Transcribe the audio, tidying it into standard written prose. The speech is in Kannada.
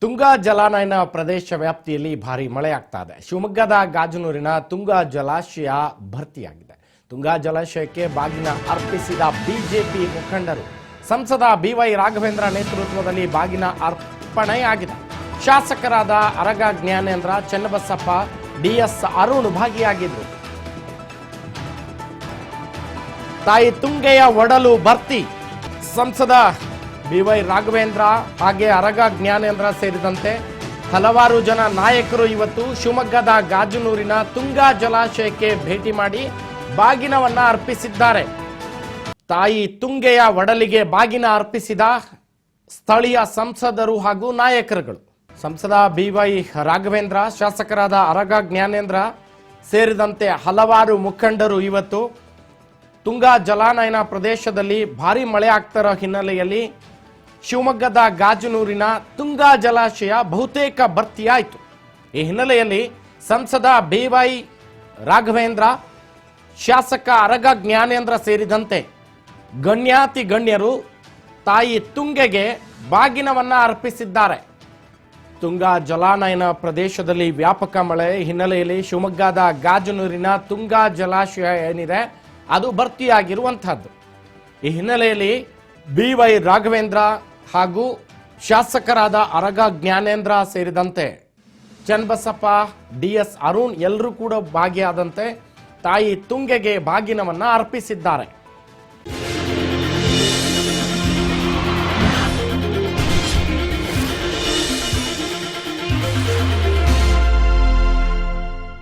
ತುಂಗಾ ಜಲಾನಯನ ಪ್ರದೇಶ ವ್ಯಾಪ್ತಿಯಲ್ಲಿ ಭಾರಿ ಮಳೆಯಾಗ್ತಾ ಇದೆ. ಶಿವಮೊಗ್ಗದ ಗಾಜನೂರಿನ ತುಂಗಾ ಜಲಾಶಯ ಭರ್ತಿಯಾಗಿದೆ. ತುಂಗಾ ಜಲಾಶಯಕ್ಕೆ ಬಾಗಿನ ಅರ್ಪಿಸಿದ ಬಿಜೆಪಿ ಮುಖಂಡರು. ಸಂಸದ ಬಿವೈ ರಾಘವೇಂದ್ರ ನೇತೃತ್ವದಲ್ಲಿ ಬಾಗಿನ ಅರ್ಪಣೆಯಾಗಿದೆ. ಶಾಸಕರಾದ ಅರಗ ಜ್ಞಾನೇಂದ್ರ, ಚನ್ನಬಸಪ್ಪ, ಡಿಎಸ್ ಅರುಣ್ ಭಾಗಿಯಾಗಿದ್ದರು. ತಾಯಿ ತುಂಗೆಯ ಒಡಲು ಭರ್ತಿ. ಸಂಸದ ಬಿವೈ ರಾಘವೇಂದ್ರ ಹಾಗೆ ಅರಗ ಜ್ಞಾನೇಂದ್ರ ಸೇರಿದಂತೆ ಹಲವಾರು ಜನ ನಾಯಕರು ಇವತ್ತು ಶಿವಮೊಗ್ಗದ ಗಾಜನೂರಿನ ತುಂಗಾ ಜಲಾಶಯಕ್ಕೆ ಭೇಟಿ ಮಾಡಿ ಬಾಗಿನವನ್ನ ಅರ್ಪಿಸಿದ್ದಾರೆ. ತಾಯಿ ತುಂಗೆಯ ಒಡಲಿಗೆ ಬಾಗಿನ ಅರ್ಪಿಸಿದ ಸ್ಥಳೀಯ ಸಂಸದರು ಹಾಗೂ ನಾಯಕರುಗಳು. ಸಂಸದ ಬಿವೈ ರಾಘವೇಂದ್ರ, ಶಾಸಕರಾದ ಅರಗ ಜ್ಞಾನೇಂದ್ರ ಸೇರಿದಂತೆ ಹಲವಾರು ಮುಖಂಡರು ಇವತ್ತು ತುಂಗಾ ಜಲಾನಯನ ಪ್ರದೇಶದಲ್ಲಿ ಭಾರಿ ಮಳೆ ಆಗ್ತಿರೋ ಹಿನ್ನೆಲೆಯಲ್ಲಿ ಶಿವಮೊಗ್ಗದ ಗಾಜನೂರಿನ ತುಂಗಾ ಜಲಾಶಯ ಬಹುತೇಕ ಭರ್ತಿಯಾಯಿತು. ಈ ಹಿನ್ನೆಲೆಯಲ್ಲಿ ಸಂಸದ ಬಿವೈ ರಾಘವೇಂದ್ರ, ಶಾಸಕ ಅರಗ ಜ್ಞಾನೇಂದ್ರ ಸೇರಿದಂತೆ ಗಣ್ಯಾತಿ ಗಣ್ಯರು ತಾಯಿ ತುಂಗೆಗೆ ಬಾಗಿನವನ್ನ ಅರ್ಪಿಸಿದ್ದಾರೆ. ತುಂಗಾ ಜಲಾನಯನ ಪ್ರದೇಶದಲ್ಲಿ ವ್ಯಾಪಕ ಮಳೆ ಹಿನ್ನೆಲೆಯಲ್ಲಿ ಶಿವಮೊಗ್ಗದ ಗಾಜನೂರಿನ ತುಂಗಾ ಜಲಾಶಯ ಏನಿದೆ ಅದು ಭರ್ತಿಯಾಗಿರುವಂತಹದ್ದು. ಈ ಹಿನ್ನೆಲೆಯಲ್ಲಿ ಬಿವೈ ರಾಘವೇಂದ್ರ ಹಾಗೂ ಶಾಸಕರಾದ ಅರಗ ಜ್ಞಾನೇಂದ್ರ ಸೇರಿದಂತೆ ಚನ್ನಬಸಪ್ಪ, ಡಿಎಸ್ ಅರುಣ್ ಎಲ್ಲರೂ ಕೂಡ ಭಾಗಿಯಾದಂತೆ ತಾಯಿ ತುಂಗೆಗೆ ಬಾಗಿನವನ್ನ ಅರ್ಪಿಸಿದ್ದಾರೆ.